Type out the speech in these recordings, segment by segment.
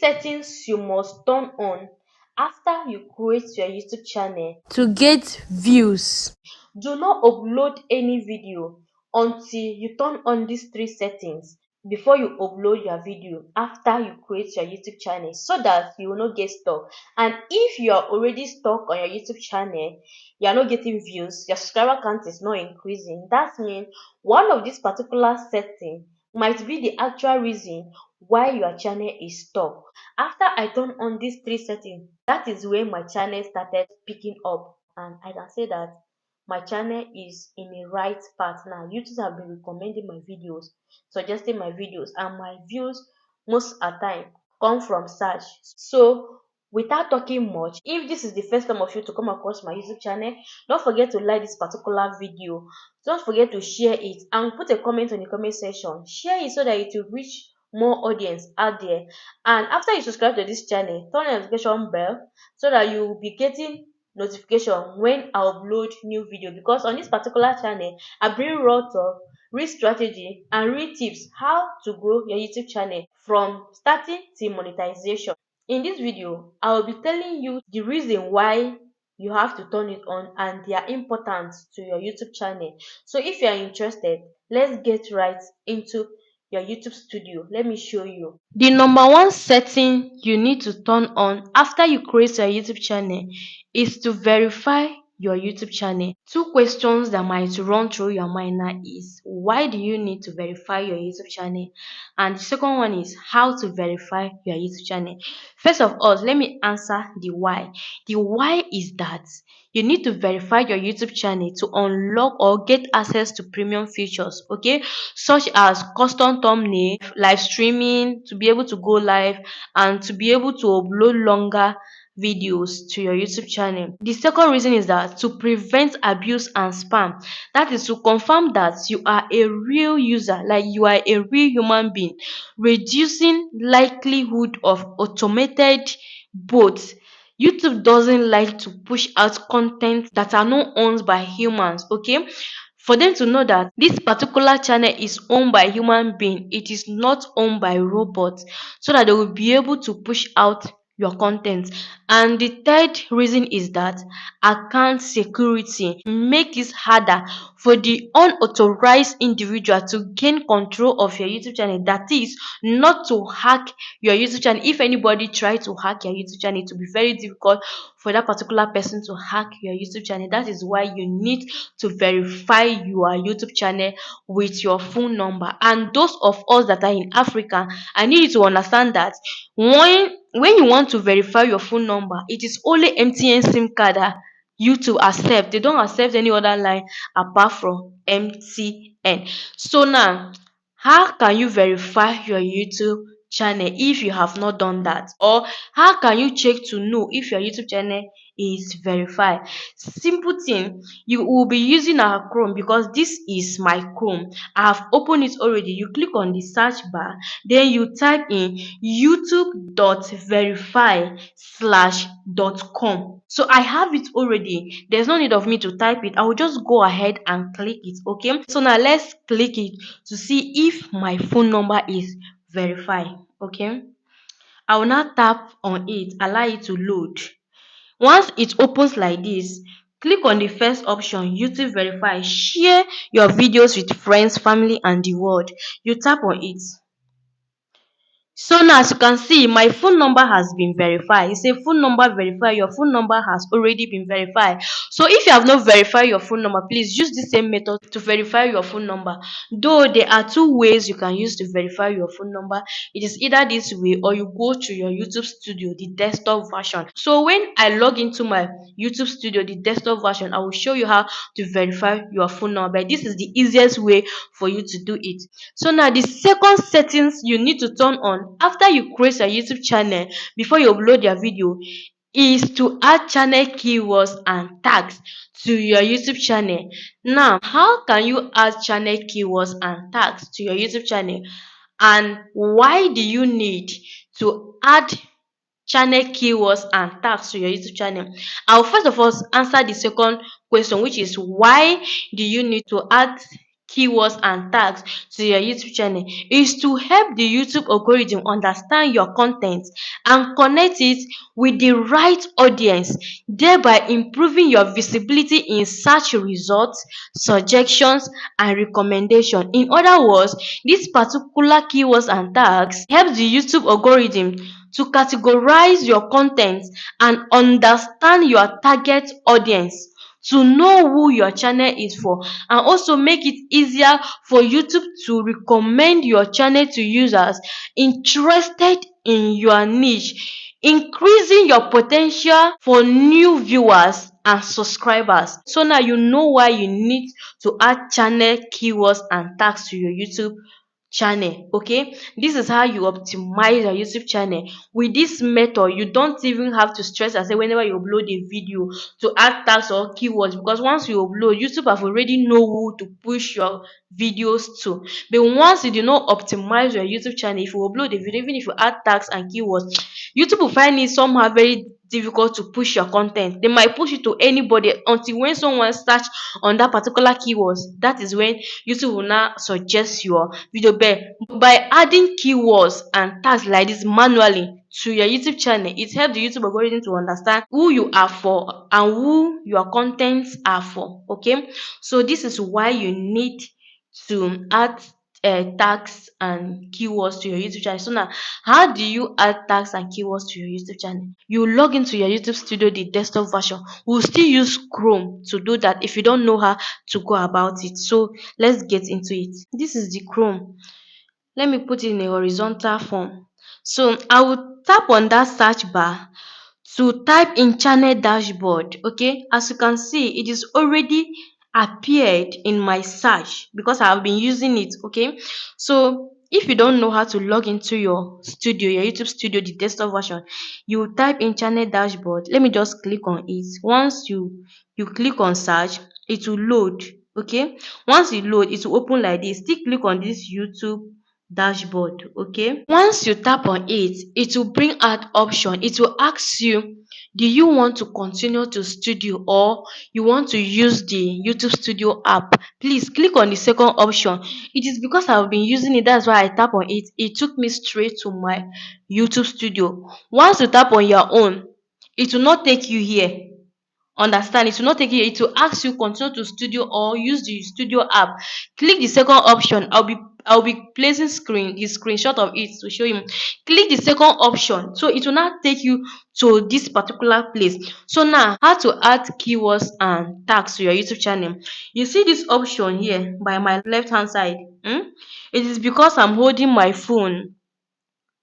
settings you must turn on after you create your YouTube channel. to get views. Do not upload any video until you turn on these three settings before you upload your video after you create your YouTube channel, so that you will not get stuck. And if you are already stuck on your YouTube channel, you are not getting views, your subscriber count is not increasing, that means one of these particular settings might be the actual reason why your channel is stuck. After I turn on these three settings, that is when my channel started picking up, and I can say that my channel is in the right path now. YouTube have been recommending my videos, suggesting my videos, and my views most of the time come from search. So without talking much, if this is the first time of you to come across my YouTube channel, don't forget to like this particular video, don't forget to share it, and put a comment on the comment section. Share it so that it will reach more audience out there. And after you subscribe to this channel, turn on the notification bell so that you will be getting notification when I upload new video, because on this particular channel I bring raw talk, real strategy, and real tips how to grow your YouTube channel from starting till monetization. In this video I will be telling you the reason why you have to turn it on and their importance to your YouTube channel. So if you are interested, let's get right into your YouTube studio. Let me show you. The number one setting you need to turn on after you create your YouTube channel is to verify your YouTube channel. Two questions that might run through your mind now is, why do you need to verify your YouTube channel? And the second one is, how to verify your YouTube channel. First of all, let me answer the why. The why is that you need to verify your YouTube channel to unlock or get access to premium features, okay, such as custom thumbnail, live streaming, to be able to go live, and to be able to upload longer videos to your YouTube channel. The second reason is that to prevent abuse and spam. That is to confirm that you are a real user, like you are a real human being, reducing likelihood of automated bots. YouTube doesn't like to push out content that are not owned by humans, okay? For them to know that this particular channel is owned by human being, it is not owned by robots, so that they will be able to push out your content. And the third reason is that account security make it harder for the unauthorized individual to gain control of your YouTube channel, that is, not to hack your YouTube channel. If anybody try to hack your YouTube channel, it will be very difficult for that particular person to hack your YouTube channel. That is why you need to verify your YouTube channel with your phone number. And those of us that are in Africa, I need you to understand that when you want to verify your phone number, it is only MTN SIM card that YouTube accept. They don't accept any other line apart from MTN. So now, how can you verify your YouTube channel if you have not done that? Or how can you check to know if your YouTube channel is verified? Simple thing, you will be using our Chrome, because this is my Chrome. I have opened it already. You click on the search bar, then you type in youtube.verify/.com. So I have it already. There's no need of me to type it. I will just go ahead and click it. Okay, so now let's click it to see if my phone number is verified. Okay, I will now tap on it, allow it to load. Once it opens like this, click on the first option, YouTube verify. Share your videos with friends, family, and the world. You tap on it. So now, as you can see, my phone number has been verified. It's a phone number verified. Your phone number has already been verified. So if you have not verified your phone number, please use the same method to verify your phone number. Though there are two ways you can use to verify your phone number. It is either this way, or you go to your YouTube studio, the desktop version. So when I log into my YouTube studio, the desktop version, I will show you how to verify your phone number. This is the easiest way for you to do it. So now, the second settings you need to turn on after you create a YouTube channel before you upload your video is to add channel keywords and tags to your YouTube channel. Now, how can you add channel keywords and tags to your YouTube channel, and why do you need to add channel keywords and tags to your YouTube channel? I'll first of all answer the second question, which is, why do you need to add keywords and tags to your YouTube channel is to help the YouTube algorithm understand your content and connect it with the right audience, thereby improving your visibility in search results, suggestions, and recommendation. In other words, these particular keywords and tags help the YouTube algorithm to categorize your content and understand your target audience, to know who your channel is for, and also make it easier for YouTube to recommend your channel to users interested in your niche, increasing your potential for new viewers and subscribers. So now you know why you need to add channel keywords and tags to your YouTube channel. Okay, this is how you optimize your YouTube channel. With this method, you don't even have to stress and say whenever you upload a video to add tags or keywords, because once you upload, YouTube have already know who to push your videos to. But once you do not optimize your YouTube channel, if you upload a video, even if you add tags and keywords, YouTube will find it somehow very difficult to push your content. They might push it to anybody until when someone search on that particular keywords. That is when YouTube will now suggest your video. But by adding keywords and tags like this manually to your YouTube channel, it helps the YouTube algorithm to understand who you are for and who your contents are for. Okay, so this is why you need to add tags and keywords to your YouTube channel. So now, how do you add tags and keywords to your YouTube channel? You log into your YouTube Studio, the desktop version. We'll still use Chrome to do that if you don't know how to go about it. So let's get into it. This is the Chrome. Let me put it in a horizontal form. So I will tap on that search bar to type in channel dashboard. Okay, as you can see, it is already appeared in my search because I have been using it. Okay, so if you don't know how to log into your studio, your YouTube Studio, the desktop version, you type in channel dashboard. Let me just click on it. Once you click on search, it will load. Okay, once it load, it will open like this. Still click on this YouTube dashboard. Okay, once you tap on it, it will bring out option. It will ask you, do you want to continue to studio or you want to use the YouTube Studio app? Please click on the second option. It is because I've been using it, that's why I tap on it. It took me straight to my YouTube Studio. Once you tap on your own, it will not take you here. Understand, it will not take you, it will ask you continue to studio or use the studio app. Click the second option. I'll be placing the screenshot of it to show you. Click the second option, so it will now take you to this particular place. So now, how to add keywords and tags to your YouTube channel? You see this option here by my left hand side. It is because I'm holding my phone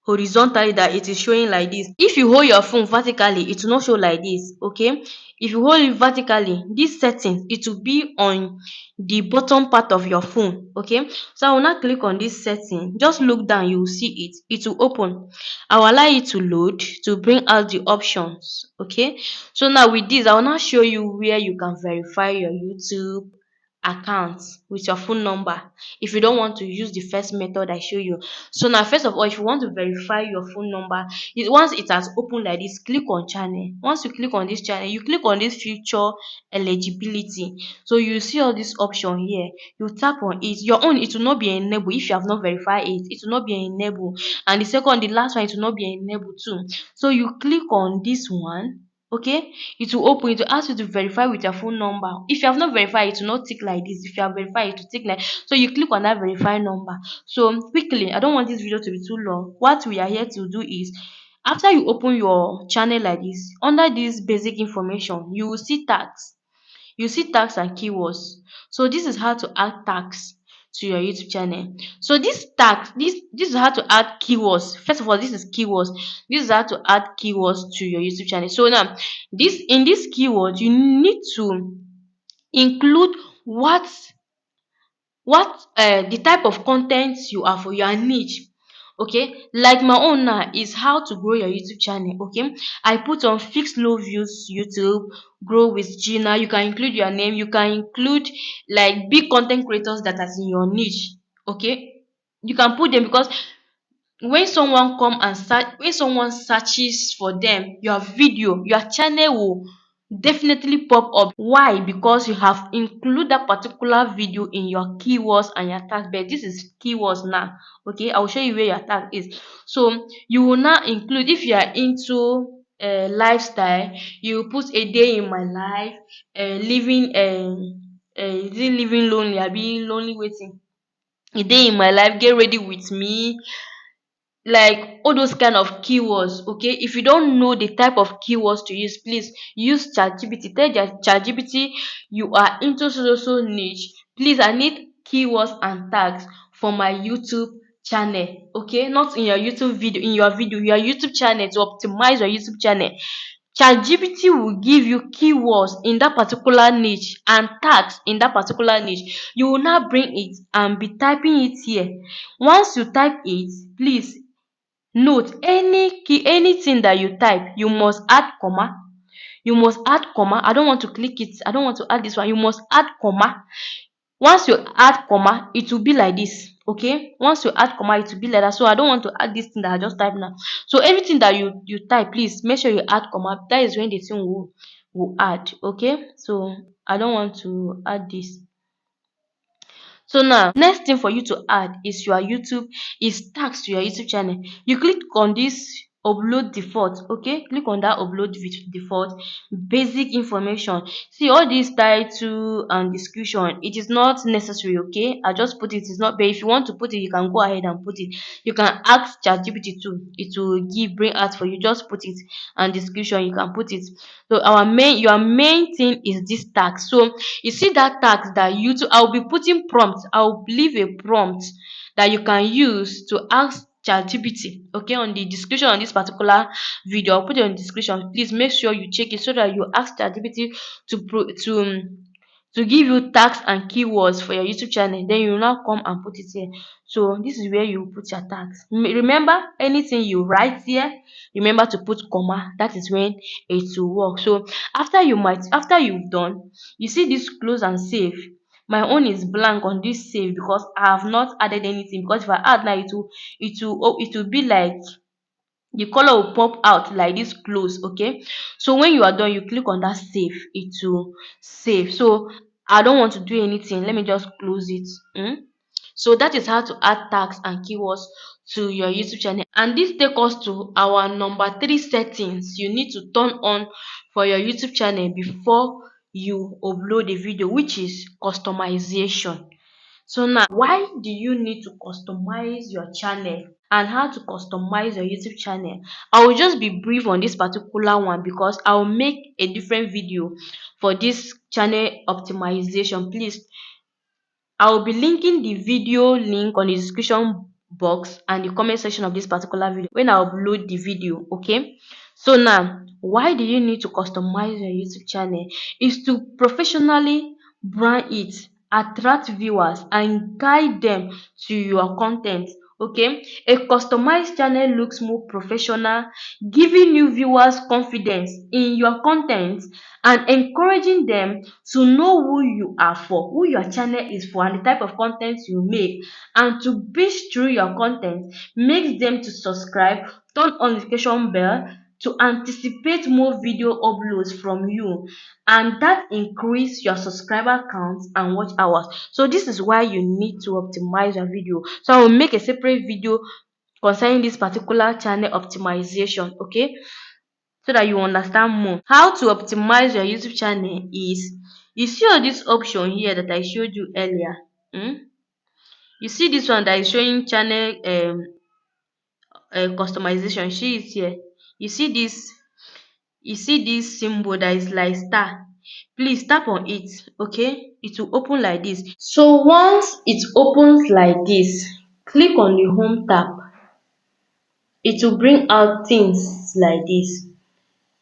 horizontally that it is showing like this. If you hold your phone vertically, it will not show like this. Okay, if you hold it vertically, this setting, it will be on the bottom part of your phone. Okay, so I will now click on this setting. Just look down, you will see it will open. I will allow it to load to bring out the options. Okay, so now with this, I will now show you where you can verify your YouTube account with your phone number if you don't want to use the first method I show you. So now, first of all, if you want to verify your phone number, once it has opened like this, click on channel. Once you click on this channel, you click on this future eligibility. So you see all this option here. You tap on it. Your own, it will not be enabled if you have not verified it. It will not be enabled. And the second, the last one, it will not be enabled too. So you click on this one. Okay, it will open. It will ask you to verify with your phone number. If you have not verified, it will not tick like this. If you have verified, it will tick like, so you click on that verify number. So quickly, I don't want this video to be too long. What we are here to do is, after you open your channel like this, under this basic information, you will see tags. You see tags and keywords. So this is how to add tags to your YouTube channel. So this tags, this is how to add keywords. First of all, this is keywords. This is how to add keywords to your YouTube channel. So now, this in this keyword, you need to include what the type of content you are for, your niche. Okay, like my own now is how to grow your YouTube channel. Okay, I put on fixed low views YouTube, grow with Gina. You can include your name, you can include like big content creators that are in your niche. Okay, you can put them because when someone come and search, when someone searches for them, your video, your channel will definitely pop up. Why? Because you have included that particular video in your keywords and your tag. But this is keywords now. Okay, I will show you where your tag is. So you will now include, if you are into lifestyle, you put a day in my life, living is it living lonely, I be lonely waiting, a day in my life, get ready with me, like all those kind of keywords. Okay, if you don't know the type of keywords to use, please use ChatGPT. Tell ChatGPT you are into so niche, please I need keywords and tags for my YouTube channel. Okay, not in your YouTube video, in your video, your YouTube channel, to optimize your YouTube channel. ChatGPT will give you keywords in that particular niche and tags in that particular niche. You will now bring it and be typing it here. Once you type it, please note, any key, anything that you type, you must add comma. You must add comma. I don't want to click it. I don't want to add this one. You must add comma. Once you add comma, it will be like this. Okay. Once you add comma, it will be like that. So I don't want to add this thing that I just typed now. So everything that you type, please make sure you add comma. That is when the thing will add. Okay. So I don't want to add this. So now, next thing for you to add is your YouTube, is tags to your YouTube channel. You click on this upload default. Okay, click on that upload default, basic information. See all this title and description, it is not necessary. Okay, I just put it. It's not, but if you want to put it, you can go ahead and put it. You can ask ChatGPT too, it will bring out for you. Just put it, and description you can put it. So your main thing is this tag. So you see that tax that YouTube, I'll be putting prompt, I'll leave a prompt that you can use to ask ChatGPT. Okay, on the description on this particular video, I'll put it on the description. Please make sure you check it so that you ask ChatGPT to give you tags and keywords for your YouTube channel. Then you will now come and put it here. So this is where you put your tags. Remember, anything you write here, remember to put comma. That is when it will work. So after you've done, you see this close and save. My own is blank on this save because I have not added anything. Because if I add now, it will be like the color will pop out like this close. Okay, so when you are done, you click on that save, it will save. So I don't want to do anything, let me just close it. So that is how to add tags and keywords to your YouTube channel. And this takes us to our number 3 settings you need to turn on for your YouTube channel before you upload a video, which is customization. So now, why do you need to customize your channel and how to customize your YouTube channel? I will just be brief on this particular one because I will make a different video for this channel optimization. Please, I will be linking the video link on the description box and the comment section of this particular video when I upload the video. Okay. So now, why do you need to customize your YouTube channel? Is to professionally brand it, attract viewers, and guide them to your content. Okay, a customized channel looks more professional, giving new viewers confidence in your content and encouraging them to know who you are for, who your channel is for, and the type of content you make. And to binge through your content makes them to subscribe, turn on notification bell to anticipate more video uploads from you, and that increase your subscriber count and watch hours. So this is why you need to optimize your video. So I will make a separate video concerning this particular channel optimization. Okay, so that you understand more. How to optimize your YouTube channel is, you see all this option here that I showed you earlier. You see this one that is showing channel customization. See it here. You see this. You see this symbol that is like star. Please tap on it. Okay, it will open like this. So once it opens like this, click on the home tab. It will bring out things like this.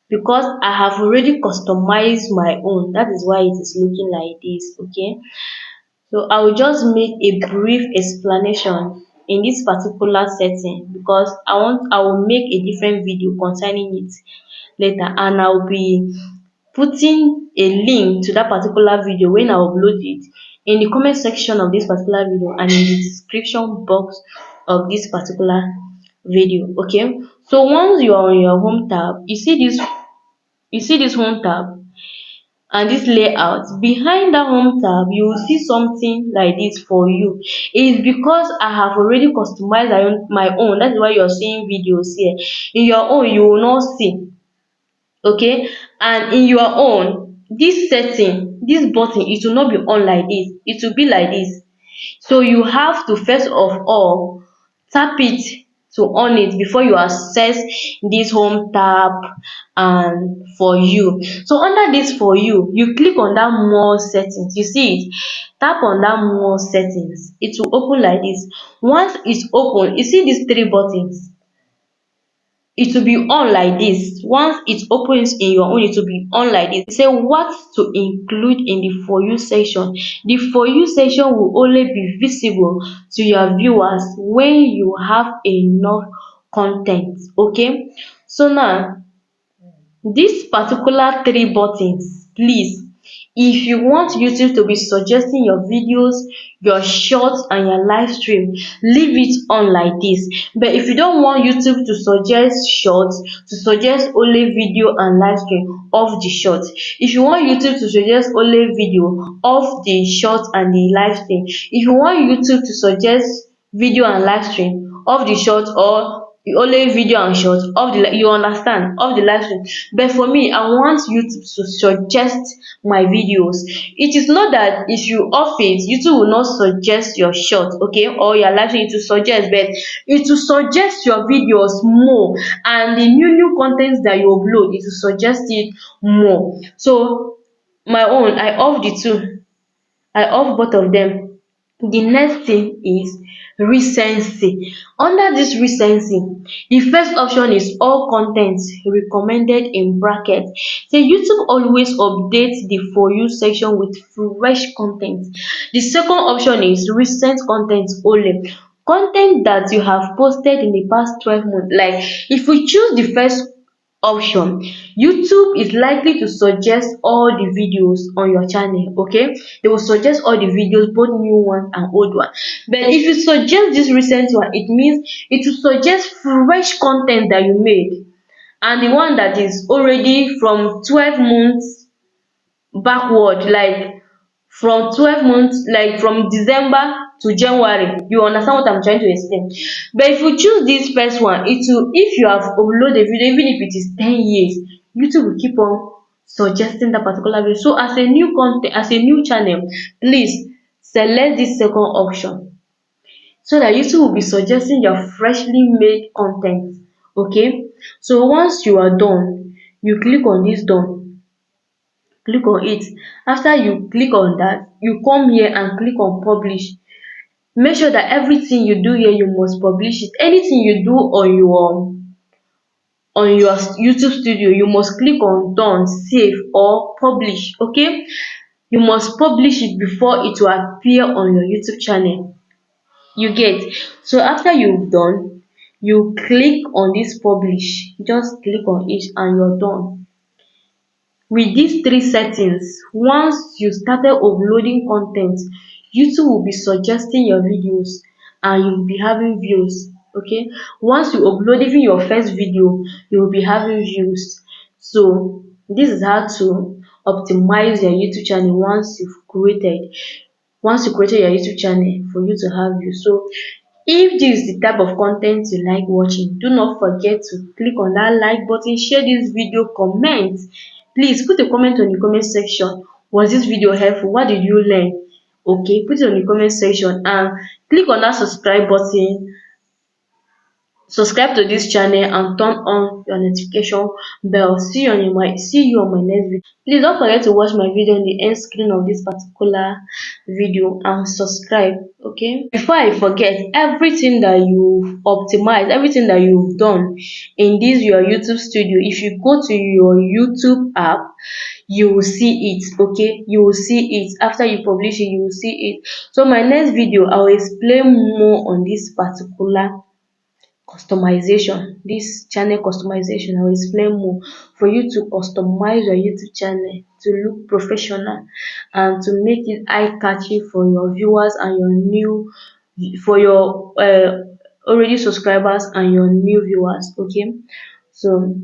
Because I have already customized my own, that is why it is looking like this. Okay, so I will just make a brief explanation in this particular setting because I will make a different video concerning it later, and I'll be putting a link to that particular video when I upload it in the comment section of this particular video and in the description box of this particular video. Okay, so once you are on your home tab, you see this home tab. and this layout. Behind that home tab you will see something like this for you. It's because I have already customized my own. That's why you're seeing videos here. In your own you will not see. Okay, and in your own, this setting, this button, it will not be on like this, it will be like this. So you have to first of all tap it to on it before you access this home tab and for you. So under this for you click on that more settings, you see it, tap on that more settings, it will open like this. Once it's open, you see these three buttons, it will be on like this. Once it opens in your own, it will be on like this. Say what to include in the for you section. The for you section will only be visible to your viewers when you have enough content. Okay, so now these particular three buttons, please, if you want YouTube to be suggesting your videos, your shorts and your live stream, leave it on like this. But if you don't want YouTube to suggest shorts, to suggest only video and live stream, off the shorts. If you want YouTube to suggest only video, off the shorts and the live stream. If you want YouTube to suggest video and live stream, off the short, or only video and short, off the you understand, off the live stream. But for me, I want YouTube to suggest my videos. It is not that if you off it, YouTube will not suggest your short, okay, or your live stream, it will suggest, but it will suggest your videos more, and the new content that you upload, it will suggest it more. So my own, I off the two, I off both of them. The next thing is recency. Under this recency, the first option is all content recommended in brackets. So YouTube always updates the for you section with fresh content. The second option is recent content only. Content that you have posted in the past 12 months. Like if we choose the first option, YouTube is likely to suggest all the videos on your channel. Okay, they will suggest all the videos, both new ones and old ones. But if you suggest this recent one, it means it will suggest fresh content that you made, and the one that is already from 12 months backward, like from 12 months, like from December to January. You understand what I'm trying to explain? But if you choose this first one, it will, if you have uploaded a video, even if it is 10 years, YouTube will keep on suggesting that particular video. So as a new content, as a new channel, please select this second option, so that YouTube will be suggesting your freshly made content. Okay, so once you are done, you click on this done, click on it. After you click on that, you come here and click on publish. Make sure that everything you do here, you must publish it. Anything you do on your YouTube studio, you must click on done, save or publish. Okay, you must publish it before it will appear on your YouTube channel. You get? So after you've done, you click on this publish, just click on it and you're done. With these three settings, once you started uploading content, YouTube will be suggesting your videos and you will be having views. Okay, once you upload even your first video, you will be having views. So this is how to optimize your YouTube channel once you created your YouTube channel for you to have views. So if this is the type of content you like watching, do not forget to click on that like button, share this video, comment. Please put a comment on the comment section. Was this video helpful? What did you learn? Okay, put it on the comment section and click on that subscribe button. Subscribe to this channel and turn on your notification bell. See you on my next video. Please don't forget to watch my video on the end screen of this particular video and subscribe. Okay, before I forget, everything that you've optimized, everything that you've done in this your YouTube studio, if you go to your YouTube app, you will see it. Okay, you will see it after you publish it, you will see it. So my next video, I will explain more on this particular customization, this channel customization. I will explain more for you to customize your YouTube channel to look professional and to make it eye catchy for your viewers and your new, for your already subscribers and your new viewers. Okay, so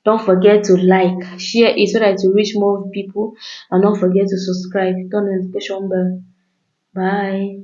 Don't forget to like, share it so that it will reach more people, and don't forget to subscribe, turn on the notification bell. Bye.